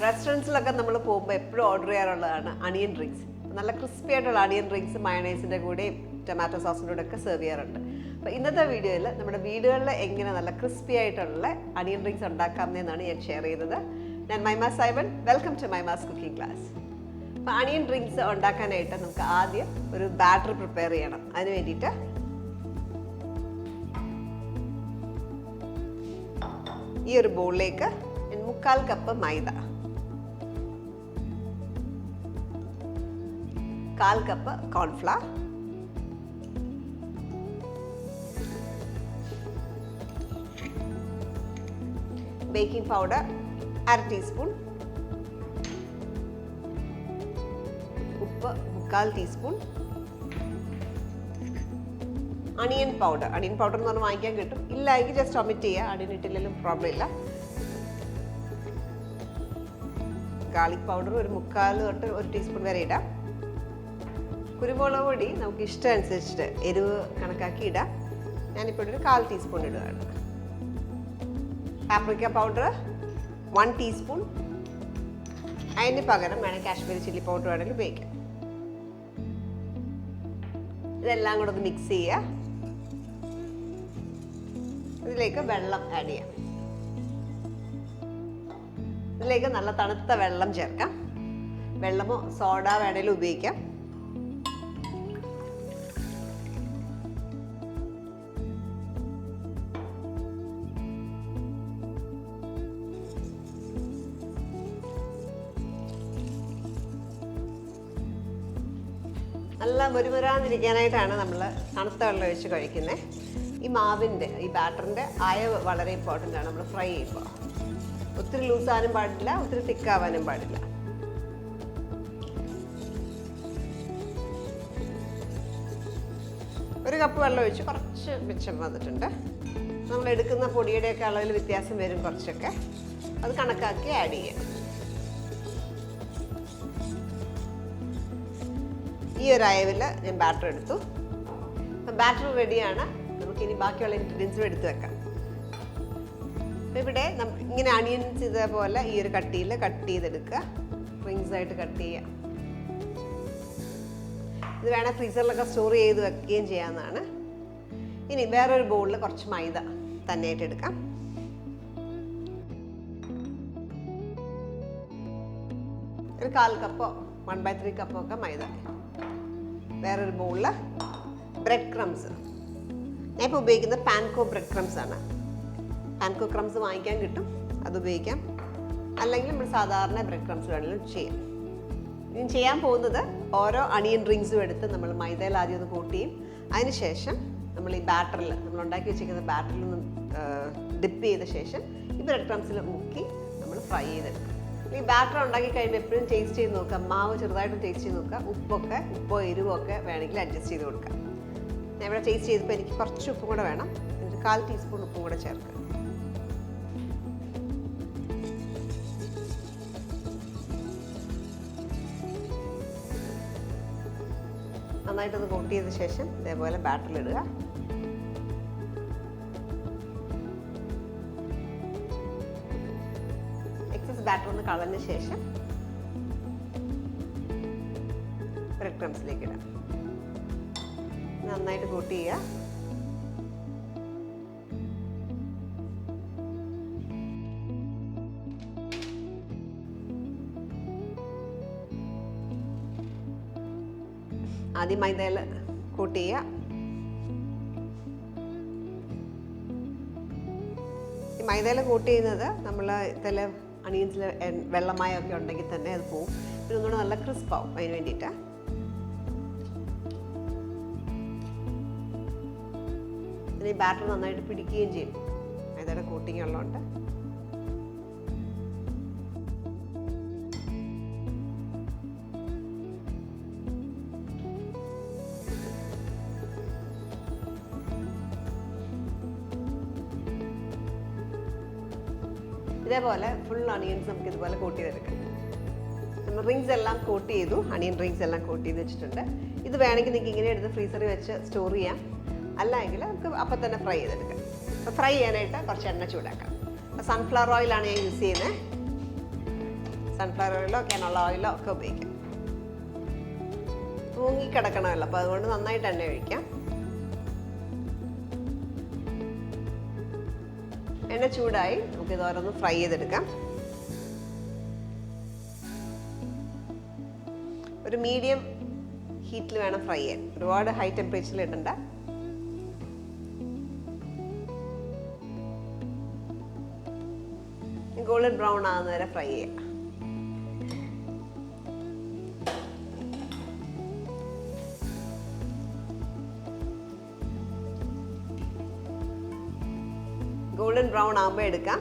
റെസ്റ്റോറൻറ്റ്സിലൊക്കെ നമ്മൾ പോകുമ്പോൾ എപ്പോഴും ഓർഡർ ചെയ്യാറുള്ളതാണ് അണിയൻ റിങ്സ്. നല്ല ക്രിസ്പി ആയിട്ടുള്ള അണിയൻ റിങ്സ് മയണൈസിൻ്റെ കൂടെയും ടൊമാറ്റോ സോസിൻ്റെ കൂടെ ഒക്കെ സെർവ് ചെയ്യാറുണ്ട്. അപ്പോൾ ഇന്നത്തെ വീഡിയോയിൽ നമ്മുടെ വീടുകളിൽ എങ്ങനെ നല്ല ക്രിസ്പി ആയിട്ടുള്ള അണിയൻ റിങ്സ് ഉണ്ടാക്കാമെന്നാണ് ഞാൻ ഷെയർ ചെയ്തത്. ഞാൻ മഹിമാസിമോൻ. Welcome to Mahima's cooking class. അപ്പോൾ അണിയൻ റിങ്സ് ഉണ്ടാക്കാനായിട്ട് നമുക്ക് ആദ്യം ഒരു ബാറ്റർ പ്രിപ്പയർ ചെയ്യണം. അതിന് വേണ്ടിയിട്ട് ഈ ഒരു ബൗളിലേക്ക് 1/4 കപ്പ് മൈദ, 1/4 cup cornflour, baking powder 1/2 teaspoon, ഉപ്പ് 1/4 ടീസ്പൂൺ, അണിയൻ പൗഡർ എന്ന് പറഞ്ഞാൽ വാങ്ങിക്കാൻ കിട്ടും, ഇല്ല എങ്കിൽ ജസ്റ്റ് ഒമിറ്റ് ചെയ്യുക, അണിയൻ ഇട്ടില്ലെങ്കിലും പ്രോബ്ലം ഇല്ല. ഗാർലിക് പൗഡർ ഒരു 1/4 തൊട്ട് 1 ടീസ്പൂൺ വരെ ഇടാം. കുരുമുളക് പൊടി നമുക്ക് ഇഷ്ടം അനുസരിച്ചിട്ട് എരിവ് കണക്കാക്കി ഇടാം. ഞാനിപ്പോൾ ഒരു 1/4 ടീസ്പൂൺ ഇടുകയാണ്. Paprika powder 1 teaspoon. അതിന് പകരം വേണമെങ്കിൽ കാശ്മീരി ചില്ലി പൗഡർ വേണമെങ്കിൽ ഉപയോഗിക്കാം. ഇതെല്ലാം കൂടെ ഒന്ന് മിക്സ് ചെയ്യുക. ഇതിലേക്ക് വെള്ളം ആഡ് ചെയ്യാം. ഇതിലേക്ക് നല്ല തണുത്ത വെള്ളം ചേർക്കാം. വെള്ളമോ സോഡ വേണമെങ്കിലും ഉപയോഗിക്കാം. നല്ല മുരുമുരാന്നിരിക്കാനായിട്ടാണ് നമ്മൾ തണുത്ത വെള്ളം ഒഴിച്ച് കഴിക്കുന്നത്. ഈ മാവിൻ്റെ ഈ ബാറ്ററിൻ്റെ അയവ് വളരെ ഇമ്പോർട്ടൻ്റ് ആണ്. നമ്മൾ ഫ്രൈ ചെയ്യുമ്പോൾ ഒത്തിരി ലൂസാകാനും പാടില്ല, ഒത്തിരി തിക്കാവാനും പാടില്ല. ഒരു കപ്പ് വെള്ളം ഒഴിച്ച് കുറച്ച് മിച്ചം വന്നിട്ടുണ്ട്. നമ്മൾ എടുക്കുന്ന പൊടിയുടെയൊക്കെ അളവിൽ വ്യത്യാസം വരും കുറച്ചൊക്കെ, അത് കണക്കാക്കി ആഡ് ചെയ്യാം. ഈ ഒരു അയവിൽ ഞാൻ ബാറ്റർ എടുത്തു. ബാറ്റർ റെഡിയാണ്. നമുക്കിനി ബാക്കിയുള്ള ഇൻഗ്രീഡിയൻസും എടുത്ത് വെക്കാം. അപ്പോൾ ഇവിടെ ഇങ്ങനെ അണിയൻസ് ഇതേപോലെ ഈ ഒരു കട്ടിയിൽ കട്ട് ചെയ്തെടുക്കുക. റിങ്സ് ആയിട്ട് കട്ട് ചെയ്യുക. ഇത് വേണേൽ ഫ്രീസറിലൊക്കെ സ്റ്റോർ ചെയ്ത് വെക്കുകയും ചെയ്യാവുന്നതാണ്. ഇനി വേറൊരു ബൗളിൽ കുറച്ച് മൈദ തന്നെയായിട്ട് എടുക്കാം. ഒരു 1/4 കപ്പോ 1/3 കപ്പോ ഒക്കെ മൈദ. വേറൊരു ബൗളിൽ ബ്രെഡ് ക്രംസ്. ഞാൻ ഇപ്പോൾ ഉപയോഗിക്കുന്നത് പാൻകോ ബ്രെഡ് ക്രംസ് ആണ്. പാൻകോ ക്രംസ് വാങ്ങിക്കാൻ കിട്ടും, അത് ഉപയോഗിക്കാം. അല്ലെങ്കിൽ നമ്മൾ സാധാരണ ബ്രെഡ് ക്രംസ് വേണമെങ്കിലും ചെയ്യാം. ഇനി ചെയ്യാൻ പോകുന്നത് ഓരോ അണിയൻ റിങ്സും എടുത്ത് നമ്മൾ മൈദയിൽ ആദ്യം ഒന്ന് കോട്ട് ചെയ്യും. അതിനുശേഷം നമ്മൾ ഈ ബാറ്ററിൽ നമ്മൾ ഉണ്ടാക്കി വെച്ചിരിക്കുന്ന ബാറ്ററിൽ നിന്ന് ഡിപ്പ് ചെയ്ത ശേഷം ഈ ബ്രെഡ് ക്രംസിൽ മുക്കി നമ്മൾ ഫ്രൈ ചെയ്തെടുക്കും. ഈ ബാറ്റർ ഉണ്ടാക്കി കഴിയുമ്പോൾ എപ്പോഴും ടേസ്റ്റ് ചെയ്ത് നോക്കുക. മാവ് ചെറുതായിട്ട് ടേസ്റ്റ് ചെയ്ത് നോക്കുക. ഉപ്പോ എരിവോ ഒക്കെ വേണമെങ്കിൽ അഡ്ജസ്റ്റ് ചെയ്ത് കൊടുക്കാം. ഞാൻ ഇവിടെ ടേസ്റ്റ് ചെയ്തപ്പോൾ എനിക്ക് കുറച്ച് ഉപ്പും കൂടെ വേണം. എന്നിട്ട് 1/4 ടീസ്പൂൺ ഉപ്പും കൂടെ ചേർക്കുക. നന്നായിട്ടൊന്ന് കോട്ട് ചെയ്ത ശേഷം ഇതേപോലെ ബാറ്ററിലിടുക. ബാറ്റർ ഒന്ന് കളഞ്ഞ ശേഷം ബ്രെഡ് ക്രംസിലേക്ക് ഇടാം. നന്നായിട്ട് കോട്ട് ചെയ്യുക. ആദ്യം മൈദയിൽ കോട്ട് ചെയ്യുക. ഈ മൈദയിൽ കോട്ട് ചെയ്യുന്നത് നമ്മൾ ഇതിൽ അണിയൻസിൽ വെള്ളമായൊക്കെ ഉണ്ടെങ്കിൽ തന്നെ അത് പോവും. പിന്നെ ഒന്നുകൂടെ നല്ല ക്രിസ്പാവും. അതിന് വേണ്ടിയിട്ടാണ്. ഈ ബാറ്റർ നന്നായിട്ട് പിടിക്കുകയും ചെയ്യും മൈദയുടെ കോട്ടിങ് ഉള്ളതുകൊണ്ട്. ഇതേപോലെ ഫുൾ അണിയൻസ് നമുക്ക് ഇതുപോലെ കോട്ട് ചെയ്തെടുക്കാം. നമ്മൾ റിങ്സ് എല്ലാം കോട്ട് ചെയ്തു. അണിയൻ റിങ്സ് എല്ലാം കോട്ട് ചെയ്ത് വെച്ചിട്ടുണ്ട്. ഇത് വേണമെങ്കിൽ നിങ്ങൾക്ക് ഇങ്ങനെ എടുത്ത് ഫ്രീസറിൽ വെച്ച് സ്റ്റോർ ചെയ്യാം. അല്ലെങ്കിൽ നമുക്ക് അപ്പം തന്നെ ഫ്രൈ ചെയ്തെടുക്കാം. അപ്പോൾ ഫ്രൈ ചെയ്യാനായിട്ട് കുറച്ച് എണ്ണ ചൂടാക്കാം. സൺഫ്ലവർ ഓയിലാണ് ഞാൻ യൂസ് ചെയ്യുന്നത്. സൺഫ്ലവർ ഓയിലോ കാനോല ഓയിലോ ഒക്കെ ഉപയോഗിക്കാം. തൂങ്ങിക്കിടക്കണമല്ലോ, അപ്പോൾ അതുകൊണ്ട് നന്നായിട്ട് എണ്ണ ഒഴിക്കാം. എണ്ണ ചൂടായി, നമുക്കിത് ഓരോന്ന് ഫ്രൈ ചെയ്തെടുക്കാം. ഒരു മീഡിയം ഹീറ്റിൽ വേണം ഫ്രൈ ചെയ്യാൻ, ഒരുപാട് ഹൈ ടെമ്പറേച്ചറിൽ ഇടണ്ട. ഗോൾഡൻ ബ്രൗൺ ആകുന്ന വരെ ഫ്രൈ ചെയ്യാം. ഗോൾഡൻ ബ്രൗൺ ആകുമ്പോൾ എടുക്കാം.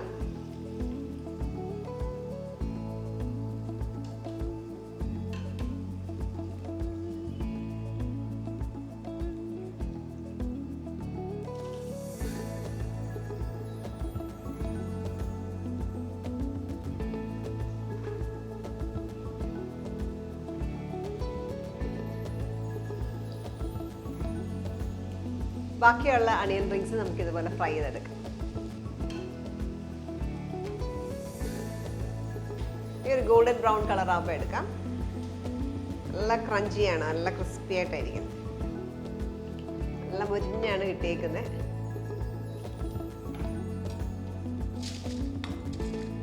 ബാക്കിയുള്ള അണിയൻ റിങ്സ് നമുക്ക് ഇതുപോലെ ഫ്രൈ ചെയ്തെടുക്കാം. ഈ ഒരു ഗോൾഡൻ ബ്രൗൺ കളർ ആകുമ്പോൾ എടുക്കാം. നല്ല ക്രഞ്ചിയാണ്, നല്ല ക്രിസ്പി ആയിട്ടായിരിക്കും. നല്ല മുരിഞ്ഞാണ് കിട്ടിയേക്കുന്നത്.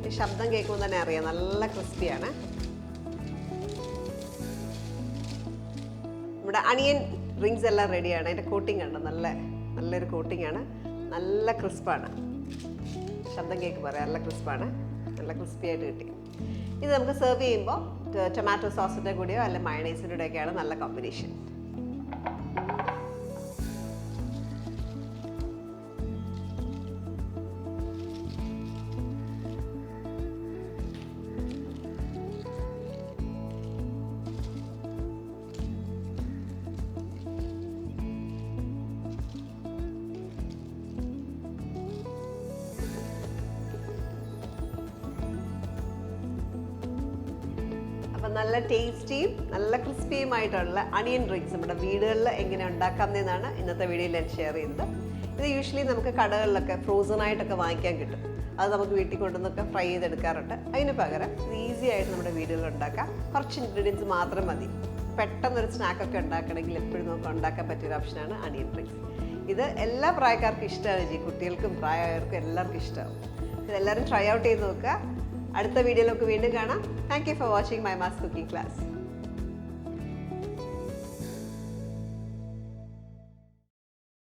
ഈ ശബ്ദം കേൾക്കുമ്പോൾ തന്നെ അറിയാം നല്ല ക്രിസ്പിയാണ്. നമ്മുടെ അണിയൻ റിങ്സ് എല്ലാം റെഡിയാണ്. അതിൻ്റെ കോട്ടിംഗ് ഉണ്ട്, നല്ലൊരു കോട്ടിംഗ് ആണ്. നല്ല ക്രിസ്പാണ്, ശബ്ദം കേൾക്കുമ്പോൾ പറയാം നല്ല ക്രിസ്പാണ്, നല്ല ക്രിസ്പി ആയിട്ട് കിട്ടി. ഇത് നമുക്ക് സെർവ് ചെയ്യുമ്പോൾ ടൊമാറ്റോ സോസിൻ്റെ കൂടെയോ അല്ല മയണൈസിൻ്റെ കൂടെയൊക്കെയാണ് നല്ല കോമ്പിനേഷൻ. അപ്പം നല്ല ടേസ്റ്റിയും നല്ല ക്രിസ്പിയുമായിട്ടുള്ള അണിയൻ റിങ്സ് നമ്മുടെ വീടുകളിൽ എങ്ങനെ ഉണ്ടാക്കാമെന്നാണ് ഇന്നത്തെ വീഡിയോയിൽ ഞാൻ ഷെയർ ചെയ്യുന്നത്. ഇത് യൂഷ്വലി നമുക്ക് കടകളിലൊക്കെ ഫ്രോസൺ ആയിട്ടൊക്കെ വാങ്ങിക്കാൻ കിട്ടും. അത് നമുക്ക് വീട്ടിൽ കൊണ്ടുവന്നൊക്കെ ഫ്രൈ ചെയ്തെടുക്കാറുണ്ട്. അതിന് പകരം ഇത് ഈസി ആയിട്ട് നമ്മുടെ വീടുകളിൽ ഉണ്ടാക്കാം. കുറച്ച് ഇൻഗ്രീഡിയൻസ് മാത്രം മതി. പെട്ടെന്നൊരു സ്നാക്കൊക്കെ ഉണ്ടാക്കണമെങ്കിൽ എപ്പോഴും നമുക്ക് ഉണ്ടാക്കാൻ പറ്റിയൊരു ഓപ്ഷനാണ് അണിയൻ റിങ്സ്. ഇത് എല്ലാ പ്രായക്കാർക്കും ഇഷ്ടമാണ്, കുട്ടികൾക്കും പ്രായമായവർക്കും എല്ലാവർക്കും ഇഷ്ടമാവും. ഇതെല്ലാവരും ട്രൈ ഔട്ട് ചെയ്ത് നോക്കുക. അടുത്ത വീഡിയോയിലൊക്കെ വീണ്ടും കാണാം. Thank you for watching മൈമാസ് cooking class.